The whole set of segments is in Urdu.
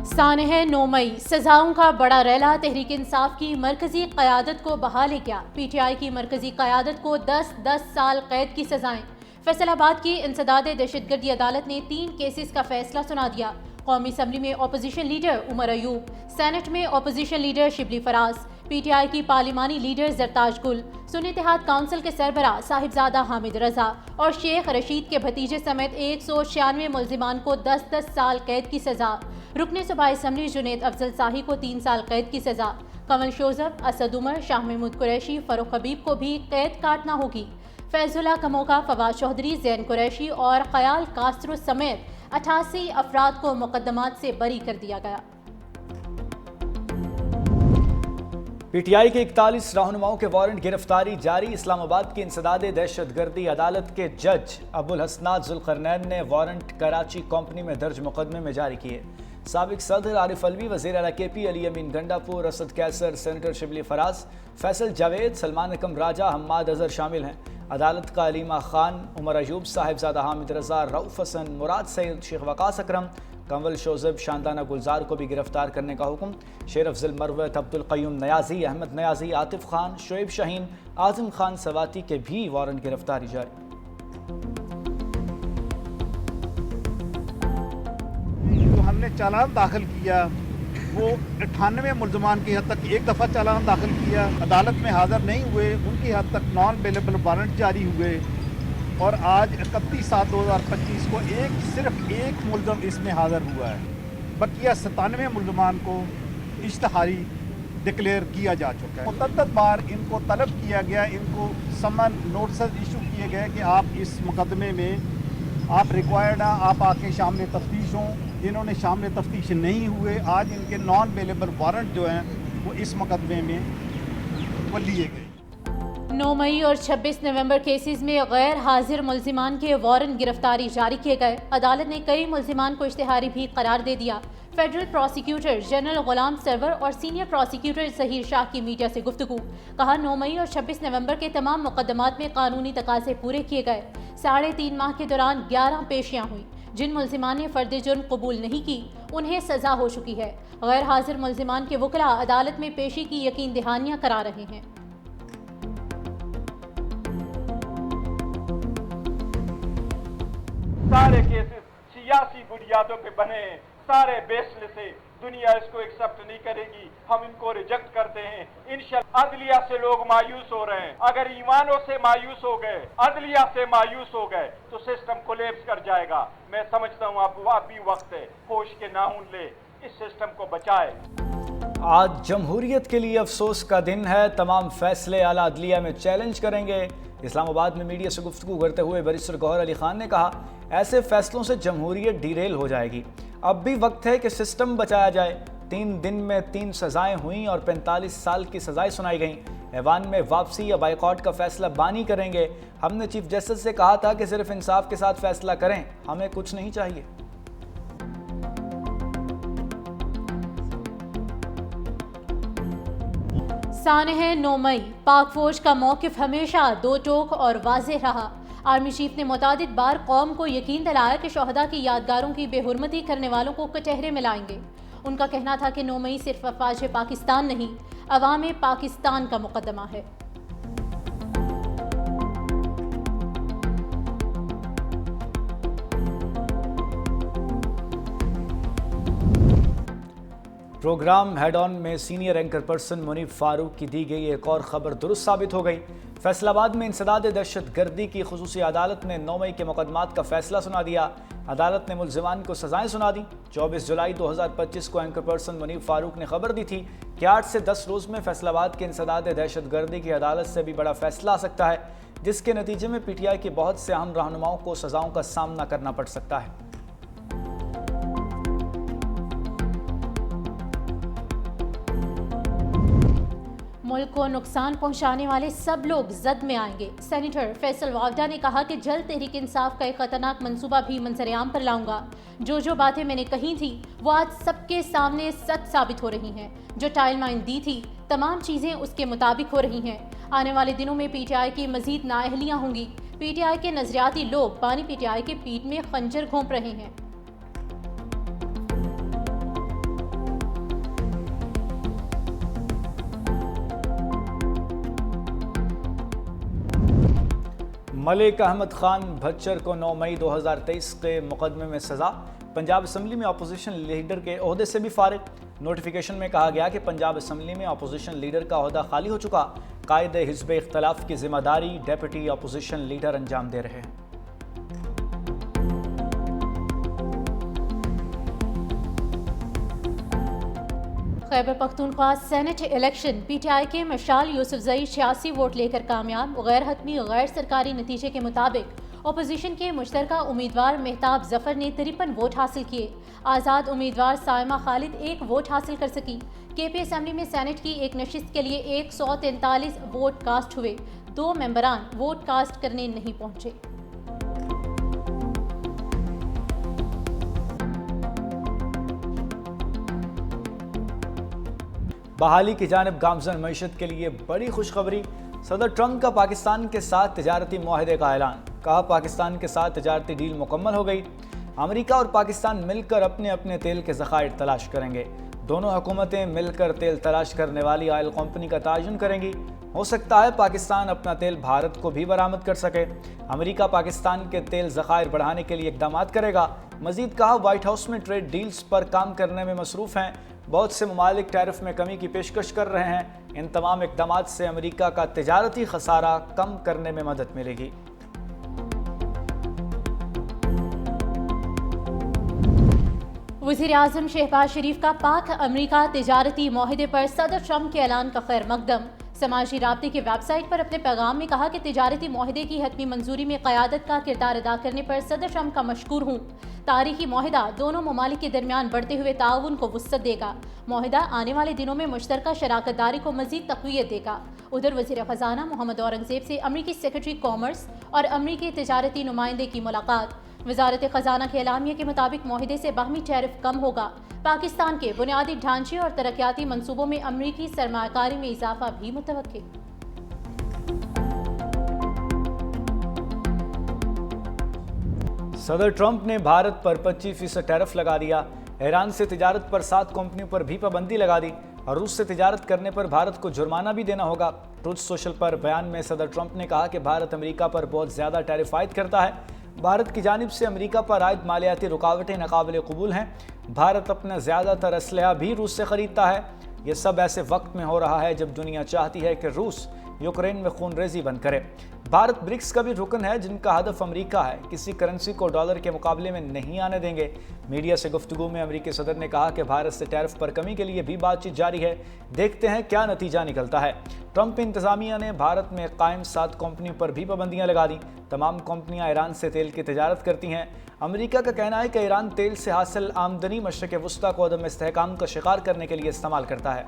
سانحہ 9 مئی سزاؤں کا بڑا ریلا تحریک انصاف کی مرکزی قیادت کو بحال کیا۔ پی ٹی آئی کی مرکزی قیادت کو 10 سال قید کی سزائیں۔ فیصل آباد کی انسداد دہشت گردی عدالت نے 3 کیسز کا فیصلہ سنا دیا۔ قومی اسمبلی میں opposition leader Omar Ayub, Saint میں اپوزیشن لیڈر شبلی فراز، پی ٹی آئی کی پارلیمانی لیڈر زرتاج گل، سنی اتحاد کونسل کے سربراہ صاحبزادہ حامد رضا اور شیخ رشید کے بھتیجے سمیت 196 ملزمان کو 10 سال قید کی سزا۔ رکن صوبائی اسمبلی جنید افضل ساہی کو 3 سال قید کی سزا۔ کنول شوذب، اسد عمر، شاہ محمود قریشی، فاروق حبیب کو بھی قید کاٹنا ہوگی۔ فیض اللہ کموکا، فواد چودھری، زین قریشی اور خیال کاسترو سمیت 88 افراد کو مقدمات سے بری کر دیا گیا۔ پی ٹی آئی کے 41 رہنماؤں کے وارنٹ گرفتاری جاری۔ اسلام آباد کی انسداد دہشت گردی عدالت کے جج ابو الحسنات ذوالقرنین نے وارنٹ کراچی کمپنی میں درج مقدمے میں جاری کیے۔ سابق صدر عارف علوی، وزیر اعلیٰ کے پی علی امین گنڈاپور، اسد کیسر، سینیٹر شبلی فراز، فیصل جاوید، سلمان اکم راجہ، حماد اظہر شامل ہیں۔ عدالت کا علیمہ خان، عمر ایوب، صاحبزادہ حامد رضا، رؤف حسن، مراد سعید، شیخ وقاص اکرم، کنول شوذب، شاندانہ گلزار کو بھی گرفتار کرنے کا حکم۔ شیر افضل مروت، عبدالقیوم نیازی، احمد نیازی، عاطف خان، شعیب شاہین، اعظم خان سواتی کے بھی وارنٹ گرفتاری جاری۔ جو ہم نے چالان داخل کیا وہ 98 ملزمان کی حد تک ایک دفعہ چالان داخل کیا، عدالت میں حاضر نہیں ہوئے، ان کی حد تک نان بیلیبل وارنٹ جاری ہوئے، اور آج 31/7/2025 کو صرف ایک ملزم اس میں حاضر ہوا ہے۔ بقیہ 97 ملزمان کو اشتہاری ڈکلیئر کیا جا چکا ہے۔ متعدد بار ان کو طلب کیا گیا، ان کو سمن نوٹسز ایشو کیے گئے کہ آپ اس مقدمے میں آپ ریکوائرڈ ہیں، آپ آ کے شامل تفتیش ہوں۔ انہوں نے شامل تفتیش نہیں ہوئے۔ آج ان کے نان بیلیبل وارنٹ جو ہیں وہ اس مقدمے میں وہ لیے گئے۔ 9 مئی اور 26 نومبر کیسز میں غیر حاضر ملزمان کے وارنٹ گرفتاری جاری کیے گئے۔ عدالت نے کئی ملزمان کو اشتہاری بھی قرار دے دیا۔ Federal prosecutor general Ghulam Sarwar اور سینئر پروسیکیوٹر ظہیر شاہ کی میڈیا سے گفتگو، کہا 9 مئی اور 26 نومبر کے تمام مقدمات میں قانونی تقاضے پورے کیے گئے۔ 3.5 ماہ کے دوران 11 پیشیاں ہوئیں۔ جن ملزمان نے فرد جرم قبول نہیں کی انہیں سزا ہو چکی ہے۔ غیر حاضر ملزمان کے وکلاء عدالت میں پیشی کی یقین دہانیاں کرا رہے ہیں۔ سارے کیسز سیاسی بنیادوں پہ بنے ہیں، سارے بیس لیس، دنیا اس کو ایکسپٹ نہیں کرے گی، ہم ان کو ریجیکٹ کرتے ہیں۔ انشاءاللہ عدلیہ سے لوگ مایوس ہو رہے ہیں، اگر ایمانوں سے مایوس ہو گئے، عدلیہ سے مایوس ہو گئے تو سسٹم کولیپس کر جائے گا۔ میں سمجھتا ہوں اب بھی وقت ہے، ہوش کے ناخن لے، اس سسٹم کو بچائے۔ آج جمہوریت کے لیے افسوس کا دن ہے، تمام فیصلے اعلیٰ عدلیہ میں چیلنج کریں گے۔ اسلام آباد میں میڈیا سے گفتگو کرتے ہوئے بیرسٹر گوہر علی خان نے کہا، ایسے فیصلوں سے جمہوریت ڈیریل ہو جائے گی۔ اب بھی وقت ہے کہ سسٹم بچایا جائے۔ 3 دن میں 3 سزائیں ہوئیں اور 45 سال کی سزائیں سنائی گئیں۔ ایوان میں واپسی یا بائیکاٹ کا فیصلہ بانی کریں گے۔ ہم نے چیف جسٹس سے کہا تھا کہ صرف انصاف کے ساتھ فیصلہ کریں، ہمیں کچھ نہیں چاہیے۔ سانحہ 9 مئی پاک فوج کا موقف ہمیشہ دو ٹوک اور واضح رہا۔ آرمی چیف نے متعدد بار قوم کو یقین دلایا کہ شہداء کی یادگاروں کی بے حرمتی کرنے والوں کو کٹہرے میں لائیں گے۔ ان کا کہنا تھا کہ 9 مئی صرف افواج پاکستان نہیں، عوام پاکستان کا مقدمہ ہے۔ پروگرام ہیڈ آن میں سینئر اینکر پرسن منیب فاروق کی دی گئی ایک اور خبر درست ثابت ہو گئی۔ فیصل آباد میں انسداد دہشت گردی کی خصوصی عدالت نے 9 مئی کے مقدمات کا فیصلہ سنا دیا۔ عدالت نے ملزمان کو سزائیں سنا دیں۔ 24 جولائی 2025 کو اینکر پرسن منیب فاروق نے خبر دی تھی کہ 8 سے 10 روز میں فیصل آباد کے انسداد دہشت گردی کی عدالت سے بھی بڑا فیصلہ آ سکتا ہے، جس کے نتیجے میں پی ٹی آئی کے بہت سے اہم رہنماؤں کو سزاؤں کا سامنا کرنا پڑ سکتا ہے۔ ملک کو نقصان پہنچانے والے سب لوگ زد میں آئیں گے۔ سینیٹر فیصل واوڈہ نے کہا کہ جلد تحریک انصاف کا ایک خطرناک منصوبہ بھی منظر عام پر لاؤں گا۔ جو باتیں میں نے کہی تھی وہ آج سب کے سامنے سچ ثابت ہو رہی ہیں۔ جو ٹائل لائن دی تھی تمام چیزیں اس کے مطابق ہو رہی ہیں۔ آنے والے دنوں میں پی ٹی آئی کی مزید نااہلیاں ہوں گی۔ پی ٹی آئی کے نظریاتی لوگ بانی پی ٹی آئی کے پیٹ میں خنجر گھونپ رہے ہیں۔ ملک احمد خان بھچر کو 9 مئی 2023 کے مقدمے میں سزا۔ پنجاب اسمبلی میں اپوزیشن لیڈر کے عہدے سے بھی فارغ۔ نوٹیفیکیشن میں کہا گیا کہ پنجاب اسمبلی میں اپوزیشن لیڈر کا عہدہ خالی ہو چکا۔ قائد حزب اختلاف کی ذمہ داری ڈیپٹی اپوزیشن لیڈر انجام دے رہے ہیں۔ Khyber Pakhtunkhwa senate election P T I کے مشال یوسفزئی 86 ووٹ لے کر کامیاب۔ غیر حتمی غیر سرکاری نتیجے کے مطابق اپوزیشن کے مشترکہ امیدوار مہتاب ظفر نے 53 ووٹ حاصل کیے۔ آزاد امیدوار سائمہ خالد 1 ووٹ حاصل کر سکی۔ کے پی اسمبلی میں سینٹ کی ایک نشست کے لیے 143 ووٹ کاسٹ ہوئے۔ 2 ممبران ووٹ کاسٹ کرنے نہیں پہنچے۔ بحالی کی جانب گامزن معیشت کے لیے بڑی خوشخبری۔ صدر ٹرمپ کا پاکستان کے ساتھ تجارتی معاہدے کا اعلان۔ کہا پاکستان کے ساتھ تجارتی ڈیل مکمل ہو گئی۔ امریکہ اور پاکستان مل کر اپنے اپنے تیل کے ذخائر تلاش کریں گے۔ دونوں حکومتیں مل کر تیل تلاش کرنے والی آئل کمپنی کا تعین کریں گی۔ ہو سکتا ہے پاکستان اپنا تیل بھارت کو بھی برآمد کر سکے۔ امریکہ پاکستان کے تیل ذخائر بڑھانے کے لیے اقدامات کرے گا۔ مزید کہا وائٹ ہاؤس میں ٹریڈ ڈیلز پر کام کرنے میں مصروف ہیں۔ بہت سے ممالک ٹیرف میں کمی کی پیشکش کر رہے ہیں۔ ان تمام اقدامات سے امریکہ کا تجارتی خسارہ کم کرنے میں مدد ملے گی۔ وزیر اعظم شہباز شریف کا پاک امریکہ تجارتی معاہدے پر صدر ٹرمپ کے اعلان کا خیر مقدم۔ سماجی رابطے کی ویب سائٹ پر اپنے پیغام میں کہا کہ تجارتی معاہدے کی حتمی منظوری میں قیادت کا کردار ادا کرنے پر صدر ٹرمپ کا مشکور ہوں۔ تاریخی معاہدہ دونوں ممالک کے درمیان بڑھتے ہوئے تعاون کو وسعت دے گا۔ معاہدہ آنے والے دنوں میں مشترکہ شراکت داری کو مزید تقویت دے گا۔ ادھر وزیر خزانہ محمد اورنگزیب سے امریکی سیکرٹری کامرس اور امریکی تجارتی نمائندے کی ملاقات۔ وزارت خزانہ کے اعلامیہ کے مطابق معاہدے سے باہمی ٹیرف کم ہوگا۔ پاکستان کے بنیادی ڈھانچے اور ترقیاتی منصوبوں میں امریکی سرمایہ کاری میں اضافہ بھی متوقع۔ صدر ٹرمپ نے بھارت پر 25% ٹیرف لگا دیا۔ ایران سے تجارت پر 7 کمپنیوں پر بھی پابندی لگا دی اور روس سے تجارت کرنے پر بھارت کو جرمانہ بھی دینا ہوگا۔ ٹروتھ سوشل پر بیان میں صدر ٹرمپ نے کہا کہ بھارت امریکہ پر بہت زیادہ ٹیرف عائد کرتا ہے۔ بھارت کی جانب سے امریکہ پر عائد مالیاتی رکاوٹیں ناقابل قبول ہیں۔ بھارت اپنا زیادہ تر اسلحہ بھی روس سے خریدتا ہے۔ یہ سب ایسے وقت میں ہو رہا ہے جب دنیا چاہتی ہے کہ روس یوکرین میں خون ریزی بند کرے۔ بھارت برکس کا بھی رکن ہے جن کا ہدف امریکہ ہے۔ کسی کرنسی کو ڈالر کے مقابلے میں نہیں آنے دیں گے۔ میڈیا سے گفتگو میں امریکی صدر نے کہا کہ بھارت سے ٹیرف پر کمی کے لیے بھی بات چیت جاری ہے۔ دیکھتے ہیں کیا نتیجہ نکلتا ہے۔ ٹرمپ انتظامیہ نے بھارت میں قائم 7 کمپنیوں پر بھی پابندیاں لگا دیں۔ تمام کمپنیاں ایران سے تیل کی تجارت کرتی ہیں۔ امریکہ کا کہنا ہے کہ ایران تیل سے حاصل آمدنی مشرق وسطیٰ کو عدم استحکام کا شکار کرنے کے لیے استعمال کرتا ہے۔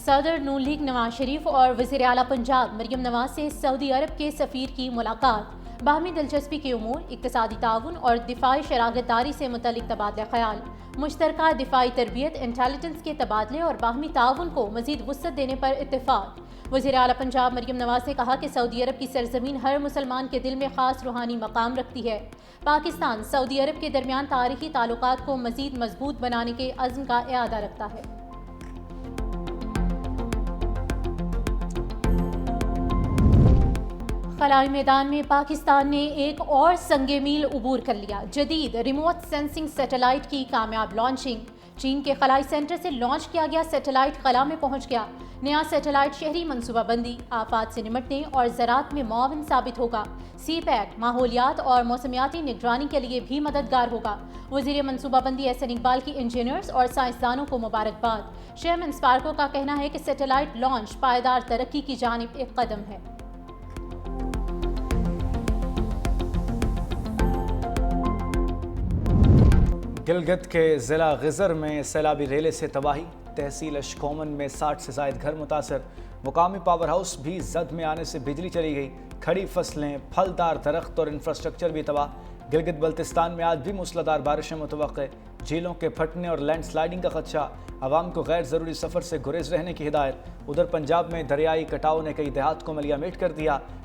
صدر نون لیگ نواز شریف اور وزیر اعلیٰ پنجاب مریم نواز سے سعودی عرب کے سفیر کی ملاقات۔ باہمی دلچسپی کے امور، اقتصادی تعاون اور دفاعی شراکت داری سے متعلق تبادلہ خیال، مشترکہ دفاعی تربیت، انٹیلیجنس کے تبادلے اور باہمی تعاون کو مزید وسعت دینے پر اتفاق۔ وزیر اعلیٰ پنجاب مریم نواز نے کہا کہ سعودی عرب کی سرزمین ہر مسلمان کے دل میں خاص روحانی مقام رکھتی ہے۔ پاکستان سعودی عرب کے درمیان تاریخی تعلقات کو مزید مضبوط بنانے کے عزم کا اعادہ رکھتا ہے۔ خلائی میدان میں پاکستان نے ایک اور سنگ میل عبور کر لیا۔ جدید ریموٹ سینسنگ سیٹلائٹ کی کامیاب لانچنگ۔ چین کے خلائی سینٹر سے لانچ کیا گیا سیٹلائٹ خلا میں پہنچ گیا۔ نیا سیٹلائٹ شہری منصوبہ بندی، آفات سے نمٹنے اور زراعت میں معاون ثابت ہوگا۔ سی پیک ماحولیات اور موسمیاتی نگرانی کے لیے بھی مددگار ہوگا۔ وزیر منصوبہ بندی احسن اقبال کی انجینئرز اور سائنسدانوں کو مبارکباد۔ شیمن اسپارکو کا کہنا ہے کہ سیٹلائٹ لانچ پائیدار ترقی کی جانب ایک قدم ہے۔ گلگت کے ضلع غزر میں سیلابی ریلے سے تباہی، تحصیل اشکومن میں 60 سے زائد گھر متاثر، مقامی پاور ہاؤس بھی زد میں آنے سے بجلی چلی گئی، کھڑی فصلیں، پھلدار درخت اور انفراسٹرکچر بھی تباہ۔ گلگت بلتستان میں آج بھی موسلادھار بارشیں متوقع، جھیلوں کے پھٹنے اور لینڈ سلائڈنگ کا خدشہ، عوام کو غیر ضروری سفر سے گریز رہنے کی ہدایت۔ ادھر پنجاب میں دریائی کٹاؤ نے کئی دیہات کو ملیامٹ کر دیا،